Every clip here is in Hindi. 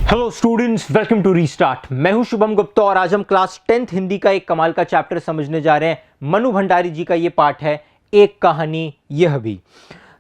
Hello students, welcome to restart. मैं हूं शुभम गुप्ता और आज हम क्लास 10th हिंदी का एक कमाल का चैप्टर समझने जा रहे हैं। मनु भंडारी जी का ये पाठ है, एक कहानी यह भी।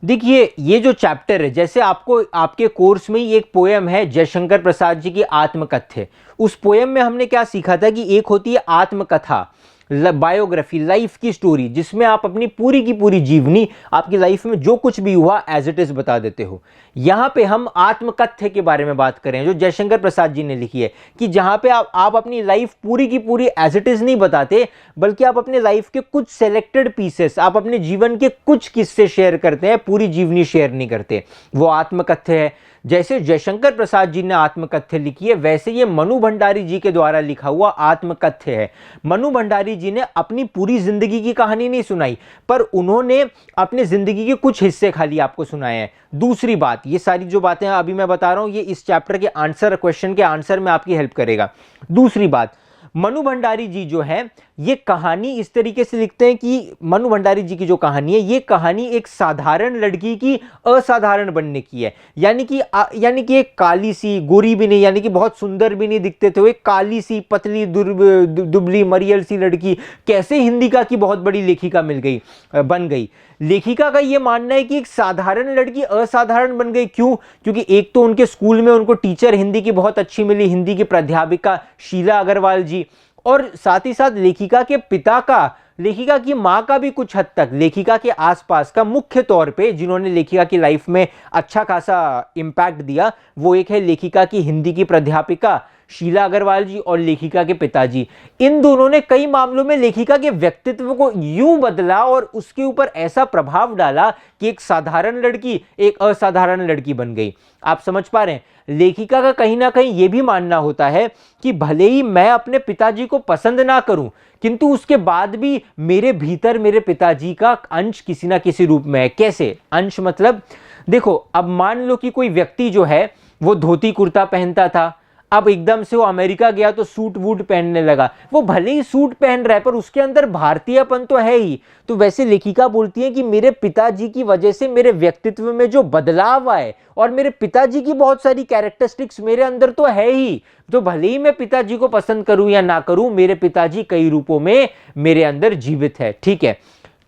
देखिए, ये जो चैप्टर है, जैसे आपको आपके कोर्स में ही एक पोएम है जयशंकर प्रसाद जी की आत्मकथ्य। उस पोएम में हमने क्या सीखा था कि एक होती है आत्मकथा, बायोग्राफी, लाइफ की स्टोरी, जिसमें आप अपनी पूरी की पूरी जीवनी, आपकी लाइफ में जो कुछ भी हुआ एज इट इज बता देते हो। यहां पे हम आत्मकथ्य के बारे में बात करें जो जयशंकर प्रसाद जी ने लिखी है, कि जहां पे आप अपनी लाइफ पूरी की पूरी एज इट इज नहीं बताते, बल्कि आप अपने लाइफ के कुछ सेलेक्टेड पीसेस, आप अपने जीवन के कुछ किस्से शेयर करते हैं, पूरी जीवनी शेयर नहीं करते। वो आत्मकथ्य है। जैसे जयशंकर प्रसाद जी ने आत्मकथ्य लिखी है, वैसे ये मनु भंडारी जी के द्वारा लिखा हुआ आत्मकथ्य है। मनु भंडारी जी ने अपनी पूरी जिंदगी की कहानी नहीं सुनाई, पर उन्होंने अपने जिंदगी के कुछ हिस्से खाली आपको सुनाए हैं। दूसरी बात, ये सारी जो बातें अभी मैं बता रहा हूं, ये इस चैप्टर के आंसर, क्वेश्चन के आंसर में आपकी हेल्प करेगा। दूसरी बात, मनु भंडारी जी जो है, ये कहानी इस तरीके से लिखते हैं कि मनु भंडारी जी की जो कहानी है, ये कहानी एक साधारण लड़की की असाधारण बनने की है। यानी कि एक काली सी, गोरी भी नहीं, यानी कि बहुत सुंदर भी नहीं दिखते थे, एक काली सी, पतली, दुबली, मरियल सी लड़की कैसे हिंदी की बहुत बड़ी लेखिका बन गई। लेखिका का ये मानना है कि एक साधारण लड़की असाधारण बन गई। क्यों? क्योंकि एक तो उनके स्कूल में उनको टीचर हिंदी की बहुत अच्छी मिली, हिंदी की प्राध्यापिका शीला अग्रवाल जी, और साथ ही साथ लेखिका के पिता का, लेखिका की मां का भी कुछ हद तक लेखिका के आसपास का, मुख्य तौर पे जिन्होंने लेखिका की लाइफ में अच्छा खासा इंपैक्ट दिया, वो एक है लेखिका की हिंदी की प्राध्यापिका शीला अग्रवाल जी और लेखिका के पिताजी। इन दोनों ने कई मामलों में लेखिका के व्यक्तित्व को यूं बदला और उसके ऊपर ऐसा प्रभाव डाला कि एक साधारण लड़की एक असाधारण लड़की बन गई। आप समझ पा रहे हैं? लेखिका का कहीं ना कहीं यह भी मानना होता है कि भले ही मैं अपने पिताजी को पसंद ना करूं, किंतु उसके बाद भी मेरे भीतर मेरे पिताजी का अंश किसी ना किसी रूप में है। कैसे अंश? मतलब देखो, अब मान लो कि कोई व्यक्ति जो है वो धोती कुर्ता पहनता था, अब एकदम से वो अमेरिका गया तो सूट वूट पहनने लगा। वो भले ही सूट पहन रहा है, पर उसके अंदर भारतीयपन तो है ही। तो वैसे लेखिका बोलती है कि मेरे पिताजी की वजह से मेरे व्यक्तित्व में जो बदलाव आए, और मेरे पिताजी की बहुत सारी कैरेक्टरिस्टिक्स मेरे अंदर तो है ही, तो भले ही मैं पिताजी को पसंद करूं या ना करूं, मेरे पिताजी कई रूपों में मेरे अंदर जीवित है। ठीक है,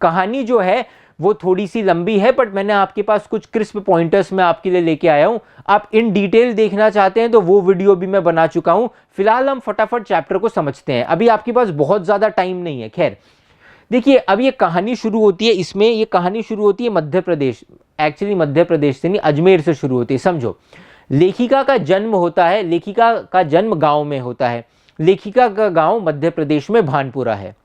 कहानी जो है वो थोड़ी सी लंबी है, बट मैंने आपके पास कुछ क्रिस्प पॉइंटर्स में आपके लिए लेके आया हूं। आप इन डिटेल देखना चाहते हैं तो वो वीडियो भी मैं बना चुका हूं। फिलहाल हम फटाफट चैप्टर को समझते हैं, अभी आपके पास बहुत ज्यादा टाइम नहीं है। खैर, देखिए, अब ये कहानी शुरू होती है, इसमें ये कहानी शुरू होती है मध्य प्रदेश, एक्चुअली मध्य प्रदेश से नहीं, अजमेर से शुरू होती है। समझो, लेखिका का जन्म होता है, लेखिका का जन्म गांव में होता है। लेखिका का गांव मध्य प्रदेश में भानपुरा है।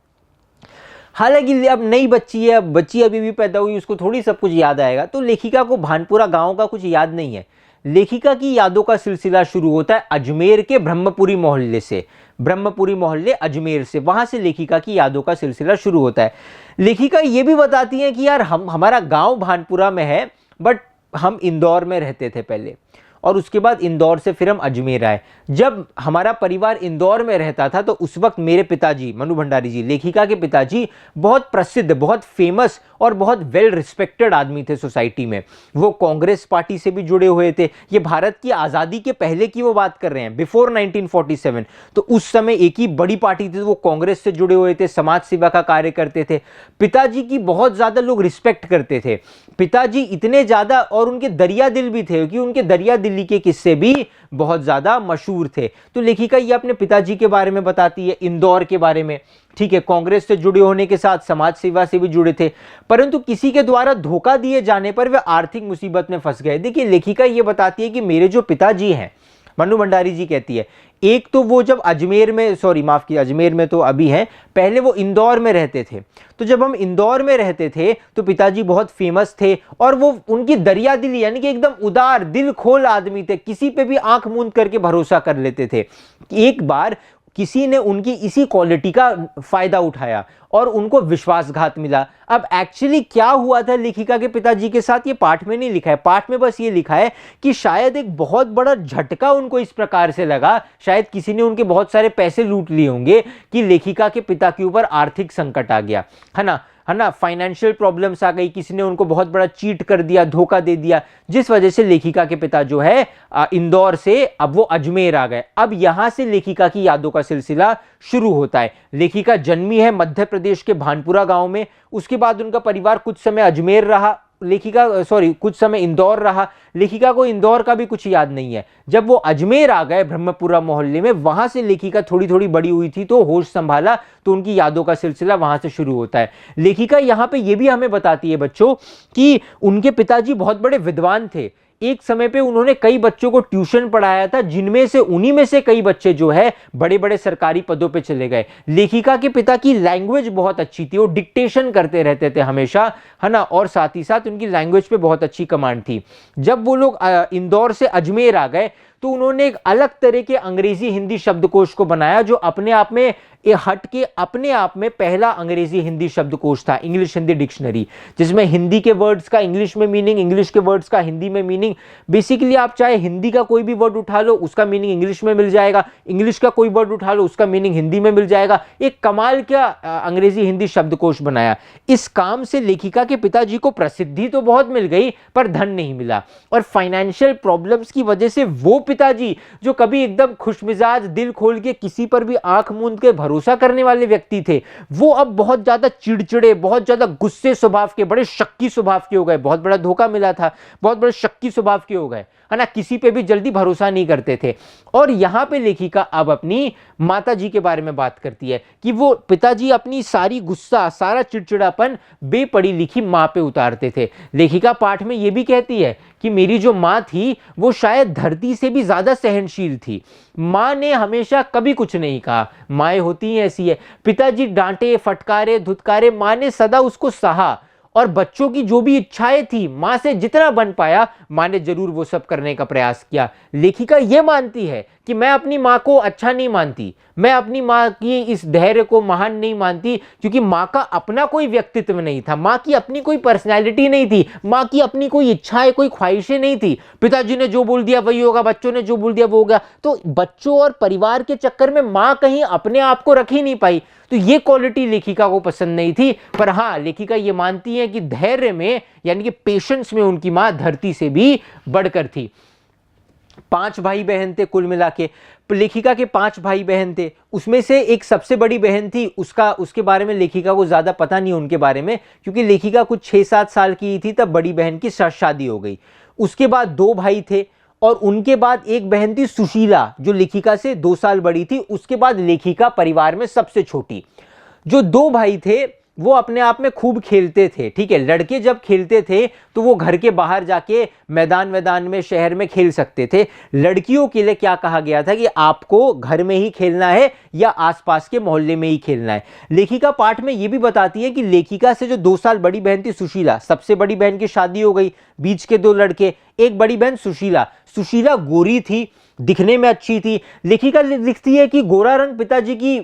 हालांकि अब नई बच्ची है, अब बच्ची अभी भी पैदा हुई, उसको थोड़ी सब कुछ याद आएगा, तो लेखिका को भानपुरा गांव का कुछ याद नहीं है। लेखिका की यादों का सिलसिला शुरू होता है अजमेर के ब्रह्मपुरी मोहल्ले से। ब्रह्मपुरी मोहल्ले अजमेर से, वहां से लेखिका की यादों का सिलसिला शुरू होता है। लेखिका ये भी बताती है कि यार हमारा गांव भानपुरा में है, बट हम इंदौर में रहते थे पहले, और उसके बाद इंदौर से फिर हम अजमेर आए। जब हमारा परिवार इंदौर में रहता था तो उस वक्त मेरे पिताजी, मनु भंडारी जी, लेखिका के पिताजी, बहुत प्रसिद्ध, बहुत फेमस और बहुत वेल रिस्पेक्टेड आदमी थे सोसाइटी में। वो कांग्रेस पार्टी से भी जुड़े हुए थे। ये भारत की आज़ादी के पहले की वो बात कर रहे हैं, बिफोर 1947। तो उस समय एक ही बड़ी पार्टी थी, वो कांग्रेस से जुड़े हुए थे, समाज सेवा का कार्य करते थे। पिताजी की बहुत ज़्यादा लोग रिस्पेक्ट करते थे। पिताजी इतने ज़्यादा, और उनके दरिया दिल भी थे, कि उनके दरिया दिल्ली के किस्से भी बहुत ज्यादा मशहूर थे। तो लेखिका ये अपने पिताजी के बारे में बताती है, इंदौर के बारे में। ठीक है, कांग्रेस से जुड़े होने के साथ समाज सेवा से भी जुड़े थे, परंतु किसी के द्वारा धोखा दिए जाने पर वे आर्थिक मुसीबत में फंस गए। देखिए, लेखिका ये बताती है कि मेरे जो पिताजी हैं, मनु भंडारी जी कहती है, एक तो वो जब अजमेर में, सॉरी माफ किया, अजमेर में तो अभी हैं, पहले वो इंदौर में रहते थे। तो जब हम इंदौर में रहते थे तो पिताजी बहुत फेमस थे, और वो उनकी दरिया दिली, यानी कि एकदम उदार, दिल खोल आदमी थे, किसी पे भी आंख मूंद करके भरोसा कर लेते थे। एक बार किसी ने उनकी इसी क्वालिटी का फायदा उठाया और उनको विश्वासघात मिला। अब एक्चुअली क्या हुआ था लेखिका के पिताजी के साथ, ये पाठ में नहीं लिखा है। पाठ में बस ये लिखा है कि शायद एक बहुत बड़ा झटका उनको इस प्रकार से लगा, शायद किसी ने उनके बहुत सारे पैसे लूट लिए होंगे, कि लेखिका के पिता के ऊपर आर्थिक संकट आ गया, है ना। है ना, फाइनेंशियल प्रॉब्लम्स आ गई, किसी ने उनको बहुत बड़ा चीट कर दिया, धोखा दे दिया, जिस वजह से लेखिका के पिता जो है इंदौर से अब वो अजमेर आ गए। अब यहां से लेखिका की यादों का सिलसिला शुरू होता है। लेखिका जन्मी है मध्य प्रदेश के भानपुरा गांव में, उसके बाद उनका परिवार कुछ समय अजमेर रहा, कुछ समय इंदौर रहा। लेखिका को इंदौर का भी कुछ याद नहीं है। जब वो अजमेर आ गए ब्रह्मपुरा मोहल्ले में, वहां से लेखिका थोड़ी थोड़ी बड़ी हुई थी तो होश संभाला, तो उनकी यादों का सिलसिला वहां से शुरू होता है। लेखिका यहां पे ये भी हमें बताती है बच्चों कि उनके पिताजी बहुत बड़े विद्वान थे। एक समय पे उन्होंने कई बच्चों को ट्यूशन पढ़ाया था, जिनमें से उन्हीं में से कई बच्चे जो है बड़े बड़े सरकारी पदों पे चले गए। लेखिका के पिता की लैंग्वेज बहुत अच्छी थी, वो डिक्टेशन करते रहते थे हमेशा, है ना, और साथ ही साथ उनकी लैंग्वेज पे बहुत अच्छी कमांड थी। जब वो लोग इंदौर से अजमेर आ गए तो उन्होंने एक अलग तरह के अंग्रेजी हिंदी शब्दकोश को बनाया, जो अपने आप में हट के अपने आप में पहला अंग्रेजी हिंदी शब्दकोश था, इंग्लिश हिंदी डिक्शनरी, जिसमें हिंदी के वर्ड्स का इंग्लिश में मीनिंग, इंग्लिश के वर्ड्स का हिंदी में मीनिंग। बेसिकली आप चाहे हिंदी का कोई भी वर्ड उठा लो, उसका मीनिंग इंग्लिश में मिल जाएगा, इंग्लिश का कोई वर्ड उठा लो, उसका मीनिंग हिंदी में मिल जाएगा। एक कमाल का अंग्रेजी हिंदी शब्दकोश बनाया। इस काम से लेखिका के पिताजी को प्रसिद्धि तो बहुत मिल गई, पर धन नहीं मिला, और फाइनेंशियल प्रॉब्लम्स की वजह से वो पिताजी जो कभी एकदम खुशमिजाज, दिल खोल के किसी पर भी आंख मूंद के भरोसा करने वाले व्यक्ति थे, वो अब बहुत ज्यादा चिड़चिड़े, बहुत ज्यादा गुस्से स्वभाव के, बड़े शक्की स्वभाव के हो गए। बहुत बड़ा धोखा मिला था, बहुत बड़े शक्की स्वभाव के हो गए, है ना, किसी पे भी जल्दी भरोसा नहीं करते थे। और यहां पे लेखिका अब अपनी माता जी के बारे में बात करती है कि वो पिताजी अपनी सारी गुस्सा, सारा चिड़चिड़ापन बेपढ़ी लिखी मां पे उतारते थे। लेखिका पाठ में ये भी कहती है कि मेरी जो मां थी वो शायद धरती से भी ज्यादा सहनशील थी। मां ने हमेशा कभी कुछ नहीं कहा, माएँ होती हैं ऐसी है। पिताजी डांटे, फटकारे, धुतकारे, मां ने सदा उसको सहा, और बच्चों की जो भी इच्छाएं थी, मां से जितना बन पाया मां ने जरूर वो सब करने का प्रयास किया। लेखिका ये मानती है कि मैं अपनी मां को अच्छा नहीं मानती, मैं अपनी मां की इस धैर्य को महान नहीं मानती, क्योंकि मां का अपना कोई व्यक्तित्व नहीं था, मां की अपनी कोई पर्सनैलिटी नहीं थी, मां की अपनी कोई इच्छाएं, कोई ख्वाहिशें नहीं थी। पिताजी ने जो बोल दिया वही होगा, बच्चों ने जो बोल दिया वो होगा। तो बच्चों और परिवार के चक्कर में मां कहीं अपने आप को रख ही नहीं पाई। तो ये क्वालिटी लेखिका को पसंद नहीं थी। पर हाँ, लेखिका ये मानती है कि धैर्य में, यानी कि पेशेंस में, उनकी मां धरती से भी बढ़कर थी। 5 भाई बहन थे कुल मिला के। लेखिका के 5 भाई बहन थे, उसमें से एक सबसे बड़ी बहन थी, उसके बारे में लेखिका को ज्यादा पता नहीं उनके बारे में, क्योंकि लेखिका कुछ 6-7 साल की थी तब बड़ी बहन की शादी हो गई। उसके बाद 2 भाई थे, और उनके बाद एक बहन थी सुशीला, जो लेखिका से 2 साल बड़ी थी। उसके बाद लेखिका परिवार में सबसे छोटी। जो 2 भाई थे वो अपने आप में खूब खेलते थे, ठीक है। लड़के जब खेलते थे तो वो घर के बाहर जाके मैदान में, शहर में खेल सकते थे। लड़कियों के लिए क्या कहा गया था कि आपको घर में ही खेलना है या आसपास के मोहल्ले में ही खेलना है। लेखिका पाठ में ये भी बताती है कि लेखिका से जो 2 साल बड़ी बहन थी सुशीला, सबसे बड़ी बहन की शादी हो गई, बीच के 2 लड़के, एक बड़ी बहन सुशीला गोरी थी, दिखने में अच्छी थी। लेखिका लिखती है कि गोरा रंग पिताजी की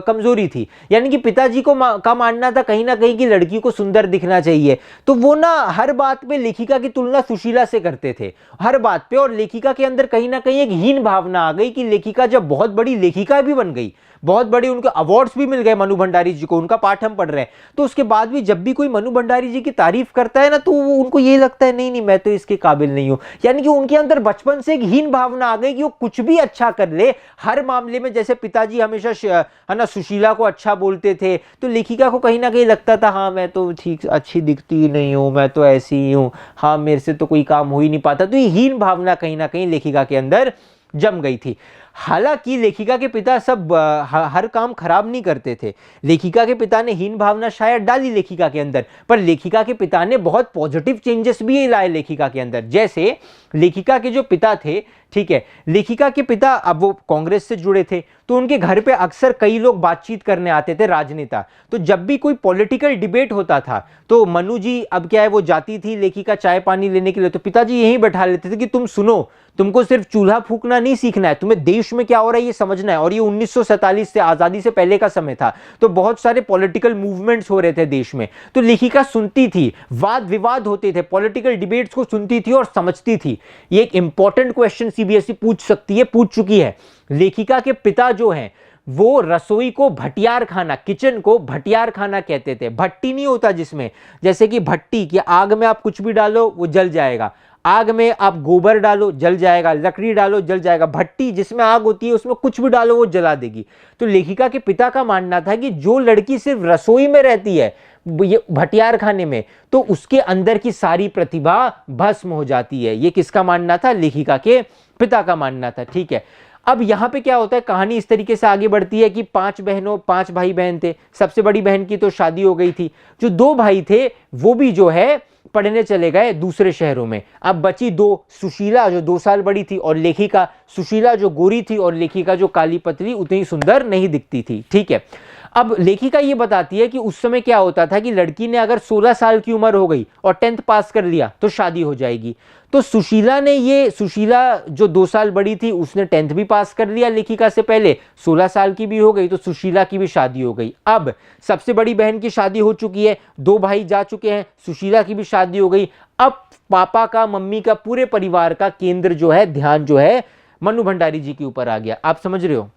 कमजोरी थी, यानी कि पिताजी को का मानना था कहीं ना कहीं कि लड़की को सुंदर दिखना चाहिए। तो वो ना हर बात पे लेखिका की तुलना सुशीला से करते थे, हर बात पे। और लेखिका के अंदर कहीं ना कहीं एक हीन भावना आ गई कि लेखिका जब बहुत बड़ी लेखिका भी बन गई, बहुत बड़े उनको अवार्ड्स भी मिल गए मनु भंडारी जी को, उनका पाठ हम पढ़ रहे हैं, तो उसके बाद भी जब भी कोई मनु भंडारी जी की तारीफ करता है ना, तो उनको ये लगता है नहीं मैं तो इसके काबिल नहीं हूं। यानी कि उनके अंदर बचपन से एक हीन भावना आ गई कि वो कुछ भी अच्छा कर ले हर मामले में। जैसे पिताजी हमेशा है ना सुशीला को अच्छा बोलते थे, तो लेखिका को कहीं ना कहीं लगता था हाँ मैं तो ठीक अच्छी दिखती ही नहीं हूं, मैं तो ऐसी ही हूं, हाँ मेरे से तो कोई काम हो ही नहीं पाता। तो ये हीन भावना कहीं ना कहीं लेखिका के अंदर जम गई थी। हालांकि लेखिका के पिता सब हर काम खराब नहीं करते थे। लेखिका के पिता ने हीन भावना शायद डाली लेखिका के अंदर, पर लेखिका के पिता ने बहुत पॉजिटिव चेंजेस भी लाए लेखिका के अंदर। जैसे लेखिका के जो पिता थे, ठीक है, लेखिका के पिता अब वो कांग्रेस से जुड़े थे, तो उनके घर पे अक्सर कई लोग बातचीत करने आते थे, राजनेता। तो जब भी कोई पॉलिटिकल डिबेट होता था तो मनु जी, अब क्या है, वो जाती थी लेखिका चाय पानी लेने के लिए, तो पिताजी यहीं बैठा लेते थे कि तुम सुनो, तुमको सिर्फ चूल्हा फूकना नहीं सीखना है, तुम्हें देश में क्या हो रहा है ये समझना है। और ये 1947 से, आजादी से पहले का समय था, तो बहुत सारे पॉलिटिकल मूवमेंट्स हो रहे थे देश में। तो लेखिका सुनती थी, वाद विवाद होते थे, पॉलिटिकल डिबेट्स को सुनती थी और समझती थी। ये एक इंपॉर्टेंट क्वेश्चन सीबीएसई पूछ सकती है, पूछ चुकी है। लेखिका के पिता जो हैं वो रसोई को भटियार खाना, किचन को भटियार खाना कहते थे। भट्टी नहीं होता जिसमें, जैसे कि भट्टी की आग में आप कुछ भी डालो वो जल जाएगा, आग में आप गोबर डालो जल जाएगा, लकड़ी डालो जल जाएगा। भट्टी जिसमें आग होती है उसमें कुछ भी डालो वो जला देगी। तो लेखिका के पिता का मानना था कि जो लड़की सिर्फ रसोई में रहती है, ये भटियार खाने में, तो उसके अंदर की सारी प्रतिभा भस्म हो जाती है। ये किसका मानना था? लेखिका के पिता का मानना था। ठीक है, अब यहां पे क्या होता है, कहानी इस तरीके से आगे बढ़ती है कि 5 भाई बहन थे। सबसे बड़ी बहन की तो शादी हो गई थी, जो 2 भाई थे वो भी जो है पढ़ने चले गए दूसरे शहरों में। अब बची 2, सुशीला जो 2 साल बड़ी थी और लेखिका। सुशीला जो गोरी थी और लेखिका जो काली पतली, उतनी सुंदर नहीं दिखती थी। ठीक है, अब लेखिका ये बताती है कि उस समय क्या होता था कि लड़की ने अगर 16 साल की उम्र हो गई और 10th पास कर लिया तो शादी हो जाएगी। तो सुशीला जो 2 साल बड़ी थी उसने 10th भी पास कर लिया लेखिका से पहले, 16 साल की भी हो गई, तो सुशीला की भी शादी हो गई। अब सबसे बड़ी बहन की शादी हो चुकी है, 2 भाई जा चुके हैं, सुशीला की भी शादी हो गई। अब पापा का, मम्मी का, पूरे परिवार का केंद्र जो है, ध्यान जो है मनु भंडारी जी के ऊपर आ गया। आप समझ रहे हो?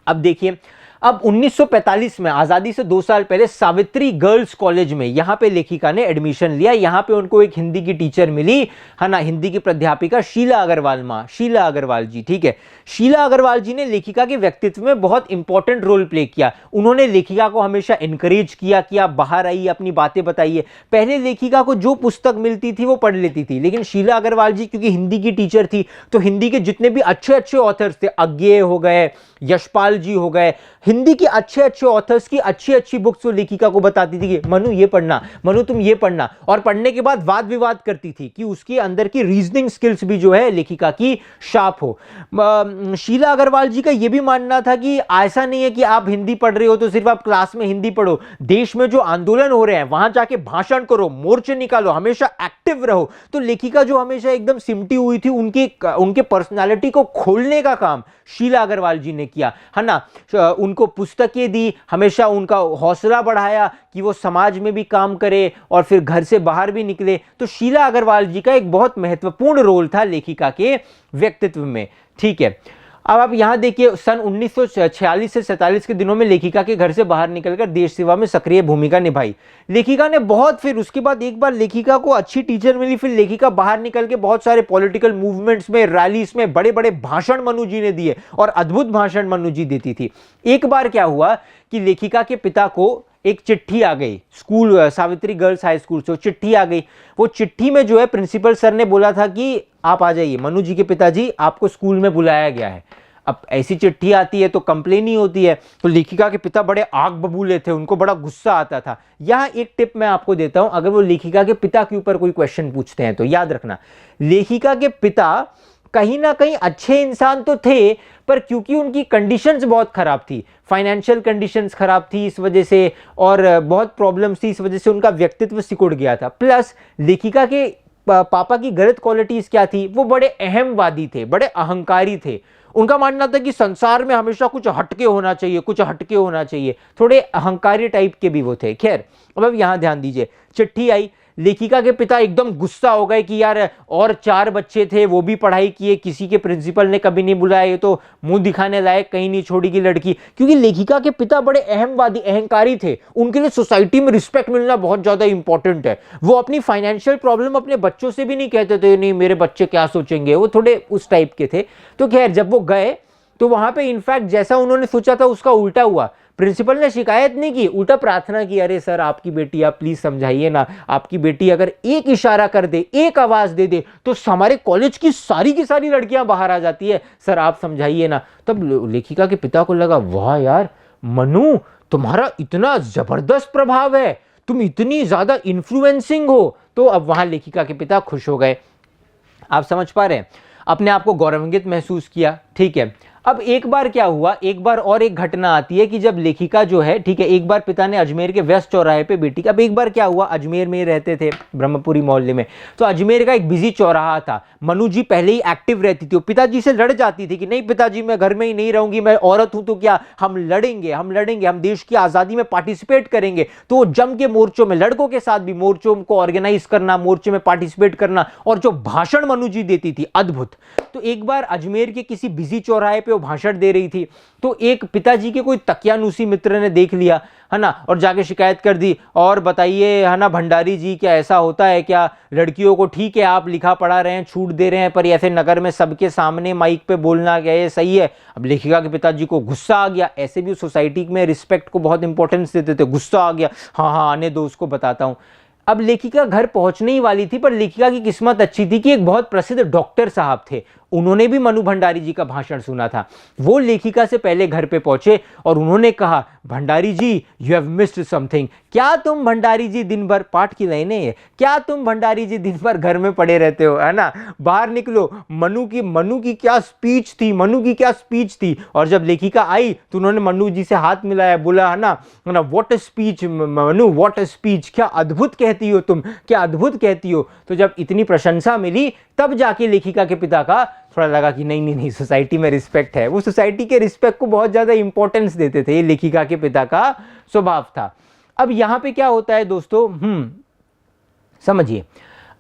अब देखिए, अब 1945 में, आजादी से 2 साल पहले, सावित्री गर्ल्स कॉलेज में यहां पे लेखिका ने एडमिशन लिया। यहां पे उनको एक हिंदी की टीचर मिली, है ना, हिंदी की प्राध्यापिका शीला अग्रवाल, मां शीला अग्रवाल जी। ठीक है, शीला अग्रवाल जी ने लेखिका के व्यक्तित्व में बहुत इंपॉर्टेंट रोल प्ले किया। उन्होंने लेखिका को हमेशा एनकरेज किया कि आप बाहर आइए, अपनी बातें बताइए। पहले लेखिका को जो पुस्तक मिलती थी वो पढ़ लेती थी, लेकिन शीला अग्रवाल जी क्योंकि हिंदी की टीचर थी, तो हिंदी के जितने भी अच्छे अच्छे ऑथर्स थे, अज्ञेय हो गए, यशपाल जी हो गए, हिंदी के अच्छे अच्छे ऑथर्स की अच्छी अच्छी बुक्स वो लेखिका को बताती थी कि मनु ये पढ़ना, मनु तुम ये पढ़ना, और पढ़ने के बाद वाद विवाद करती थी कि उसके अंदर की रीजनिंग स्किल्स भी जो है लेखिका की शार्प हो। शीला अग्रवाल जी का यह भी मानना था कि ऐसा नहीं है कि आप हिंदी पढ़ रहे हो तो सिर्फ आप क्लास में हिंदी पढ़ो, देश में जो आंदोलन हो रहे हैं वहां जाके भाषण करो, मोर्चे निकालो, हमेशा एक्टिव रहो। तो लेखिका जो हमेशा एकदम सिमटी हुई थी, उनके पर्सनालिटी को खोलने का काम शीला अग्रवाल जी ने किया, है ना। उनको पुस्तकें दी, हमेशा उनका हौसला बढ़ाया कि वो समाज में भी काम करे और फिर घर से बाहर भी निकले। तो शीला अग्रवाल जी का एक बहुत महत्वपूर्ण रोल था लेखिका के व्यक्तित्व में। ठीक है, अब आप यहां देखिए, सन 1946 से 47 के दिनों में लेखिका के घर से बाहर निकलकर देश सेवा में सक्रिय भूमिका निभाई लेखिका ने बहुत। फिर उसके बाद एक बार लेखिका को अच्छी टीचर मिली, फिर लेखिका बाहर निकल के बहुत सारे पॉलिटिकल मूवमेंट्स में, रैलीज में बड़े बड़े भाषण मनु जी ने दिए, और अद्भुत भाषण मनु जी देती थी। एक बार क्या हुआ कि लेखिका के पिता को एक चिट्ठी आ गई school, Savitri girls high school से चिट्ठी आ गई। वो चिट्ठी में जो है प्रिंसिपल सर ने बोला था कि आप आ जाइए, मनु जी के पिताजी आपको स्कूल में बुलाया गया है। अब ऐसी चिट्ठी आती है तो कंप्लेन ही होती है। तो लेखिका के पिता बड़े आग बबूले थे, उनको बड़ा गुस्सा आता था। यहां एक टिप मैं आपको देता हूं, अगर वो लेखिका के पिता के ऊपर कोई क्वेश्चन पूछते हैं तो याद रखना, लेखिका के पिता कहीं ना कहीं अच्छे इंसान तो थे, पर क्योंकि उनकी कंडीशंस बहुत खराब थी, फाइनेंशियल कंडीशंस खराब थी इस वजह से, और बहुत प्रॉब्लम्स थी, इस वजह से उनका व्यक्तित्व सिकुड़ गया था। प्लस लेखिका के पापा की गलत क्वालिटीज क्या थी, वो बड़े अहमवादी थे, बड़े अहंकारी थे। उनका मानना था कि संसार में हमेशा कुछ हटके होना चाहिए, कुछ हटके होना चाहिए, थोड़े अहंकारी टाइप के भी वो थे। खैर, अब यहां ध्यान दीजिए, चिट्ठी आई, लेखिका के पिता एकदम गुस्सा हो गए कि यार और 4 बच्चे थे, वो भी पढ़ाई किए, किसी के प्रिंसिपल ने कभी नहीं बुलाया, ये तो मुंह दिखाने लायक कहीं नहीं छोड़ेगी लड़की। क्योंकि लेखिका के पिता बड़े अहमवादी, अहंकारी थे, उनके लिए सोसाइटी में रिस्पेक्ट मिलना बहुत ज्यादा इंपॉर्टेंट है। वो अपनी फाइनेंशियल प्रॉब्लम अपने बच्चों से भी नहीं कहते थे, नहीं मेरे बच्चे क्या सोचेंगे, वो थोड़े उस टाइप के थे। तो खैर, जब वो गए तो वहां पे इनफैक्ट जैसा उन्होंने सोचा था उसका उल्टा हुआ। प्रिंसिपल ने शिकायत नहीं की, उल्टा प्रार्थना की, अरे सर आपकी बेटी, आप प्लीज समझाइए ना, आपकी बेटी अगर एक इशारा कर दे, एक आवाज दे दे तो हमारे कॉलेज की सारी लड़कियां बाहर आ जाती है, सर आप समझाइए ना। तब लेखिका के पिता को लगा, वाह यार मनु, तुम्हारा इतना जबरदस्त प्रभाव है, तुम इतनी ज्यादा इन्फ्लुएंसिंग हो। तो अब वहां लेखिका के पिता खुश हो गए। आप समझ पा रहे हैं, अपने आप को गौरवान्वित महसूस किया। ठीक है, अब एक बार क्या हुआ, एक बार और एक घटना आती है कि जब लेखिका जो है, ठीक है, एक बार पिता ने अजमेर के व्यस्त चौराहे पे बेटी का, अब एक बार क्या हुआ, अजमेर में रहते थे ब्रह्मपुरी मोहल्ले में, तो अजमेर का एक बिजी चौराहा था। मनु जी पहले ही एक्टिव रहती थी, पिताजी से लड़ जाती थी कि नहीं पिताजी मैं घर में ही नहीं रहूंगी, मैं औरत हूं तो क्या, हम लड़ेंगे, हम देश की आजादी में पार्टिसिपेट करेंगे। तो जम के मोर्चों में, लड़कों के साथ भी मोर्चों को ऑर्गेनाइज करना, मोर्चे में पार्टिसिपेट करना, और जो भाषण मनु जी देती थी अद्भुत। तो एक बार अजमेर के किसी इसी चौराहे पे वो भाषण दे रही थी, तो एक पिताजी के कोई तकियानुसी मित्र ने देख लिया, है ना, और जाके शिकायत कर दी, और बताइए, है ना, भंडारी जी, क्या ऐसा होता है क्या? लड़कियों को ठीक है आप लिखा पढ़ा रहे हैं, छूट दे रहे हैं, पर ऐसे नगर में सबके सामने माइक पे बोलना क्या ये सही है? अब लेखिका के पिताजी को गुस्सा आ गया। ऐसे भी सोसाइटी में रिस्पेक्ट को बहुत इंपॉर्टेंस देते थे। गुस्सा आ गया, हाँ हाँ आने दो, उसको बताता हूँ। अब लेखिका घर पहुंचने ही वाली थी, पर लेखिका की किस्मत अच्छी थी कि एक बहुत प्रसिद्ध डॉक्टर साहब थे, उन्होंने भी मनु भंडारी जी का भाषण सुना था। वो लेखिका से पहले घर पे पहुंचे और उन्होंने कहा, भंडारी जी यू हैव मिस्ड समथिंग। क्या तुम भंडारी जी दिन भर, पाठ की लाइनें हैं, क्या तुम भंडारी जी दिन भर घर में पड़े रहते हो, है ना, बाहर निकलो। मनु की क्या स्पीच थी, मनु की क्या स्पीच थी। और जब लेखिका आई तो उन्होंने मनु जी से हाथ मिलाया, बोला, है ना, what a speech Manu, what a speech, क्या अद्भुत कहती हो तुम, क्या अद्भुत कहती हो। तो जब इतनी प्रशंसा मिली तब जाके लेखिका के पिता का थोड़ा लगा कि नहीं नहीं नहीं, सोसाइटी में रिस्पेक्ट है। वो सोसाइटी के रिस्पेक्ट को बहुत ज्यादा इंपॉर्टेंस देते थे, ये लेखिका के पिता का स्वभाव था। अब यहां पे क्या होता है दोस्तों, समझिए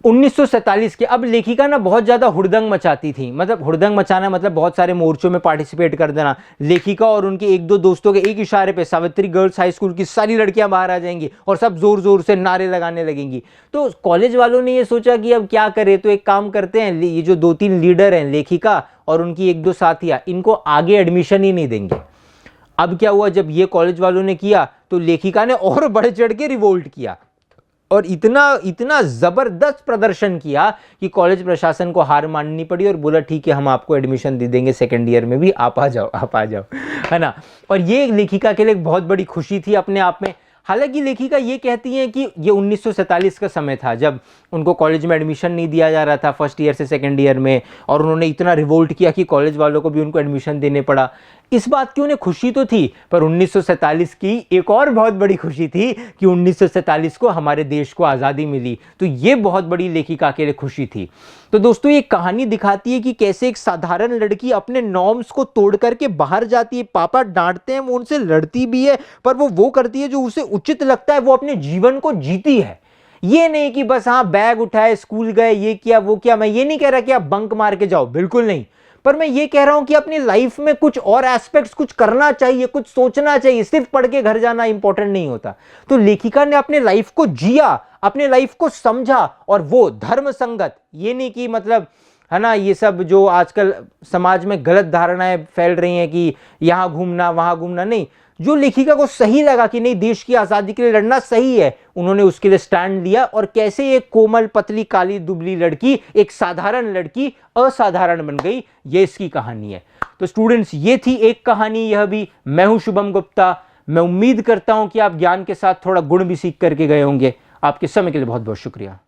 1947 के, अब लेखिका ना बहुत ज्यादा हुड़दंग मचाती थी, मतलब हुड़दंग मचाना मतलब बहुत सारे मोर्चों में पार्टिसिपेट कर देना। लेखिका और उनके एक दो दोस्तों के एक इशारे पे सावित्री गर्ल्स हाई स्कूल की सारी लड़कियां बाहर आ जाएंगी और सब जोर जोर से नारे लगाने लगेंगी। तो कॉलेज वालों ने ये सोचा कि अब क्या करें, तो एक काम करते हैं, ये जो 2-3 लीडर हैं, लेखिका और उनकी एक दो साथियां, इनको आगे एडमिशन ही नहीं देंगे। अब क्या हुआ, जब ये कॉलेज वालों ने किया तो लेखिका ने और बढ़ चढ़ के रिवोल्ट किया और इतना जबरदस्त प्रदर्शन किया कि कॉलेज प्रशासन को हार माननी पड़ी और बोला ठीक है हम आपको एडमिशन दे देंगे, सेकंड ईयर में भी आप आ जाओ, है ना। और ये लेखिका के लिए बहुत बड़ी खुशी थी अपने आप में। हालांकि लेखिका ये कहती हैं कि ये 1947 का समय था जब उनको कॉलेज में एडमिशन नहीं दिया जा रहा था फर्स्ट ईयर से सेकंड ईयर में, और उन्होंने इतना रिवोल्ट किया कि कॉलेज वालों को भी उनको एडमिशन देने पड़ा। इस बात की उन्हें खुशी तो थी, पर 1947 की एक और बहुत बड़ी खुशी थी कि 1947 को हमारे देश को आज़ादी मिली, तो ये बहुत बड़ी लेखिका के लिए खुशी थी। तो दोस्तों ये कहानी दिखाती है कि कैसे एक साधारण लड़की अपने नॉर्म्स को तोड़ करके बाहर जाती है। पापा डांटते हैं, वो उनसे लड़ती भी है, पर वो करती है जो उसे उचित लगता है, वो अपने जीवन को जीती है। ये नहीं कि बस हाँ बैग उठाए स्कूल गए, ये किया वो किया। मैं ये नहीं कह रहा कि आप बंक मार के जाओ, बिल्कुल नहीं, पर मैं ये कह रहा हूं कि अपनी लाइफ में कुछ और एस्पेक्ट्स, कुछ करना चाहिए, कुछ सोचना चाहिए। सिर्फ पढ़ के घर जाना इंपॉर्टेंट नहीं होता। तो लेखिका ने अपने लाइफ को जिया, अपने लाइफ को समझा, और वो धर्म संगत, ये नहीं कि मतलब, है ना, ये सब जो आजकल समाज में गलत धारणाएं फैल रही हैं कि यहां घूमना वहां घूमना, नहीं, जो लेखिका को सही लगा कि नहीं देश की आजादी के लिए लड़ना सही है, उन्होंने उसके लिए स्टैंड लिया। और कैसे एक कोमल पतली काली दुबली लड़की, एक साधारण लड़की असाधारण बन गई, ये इसकी कहानी है। तो स्टूडेंट्स ये थी एक कहानी, यह भी। मैं हूं शुभम गुप्ता। मैं उम्मीद करता हूं कि आप ज्ञान के साथ थोड़ा गुण भी सीख करके गए होंगे। आपके समय के लिए बहुत बहुत शुक्रिया।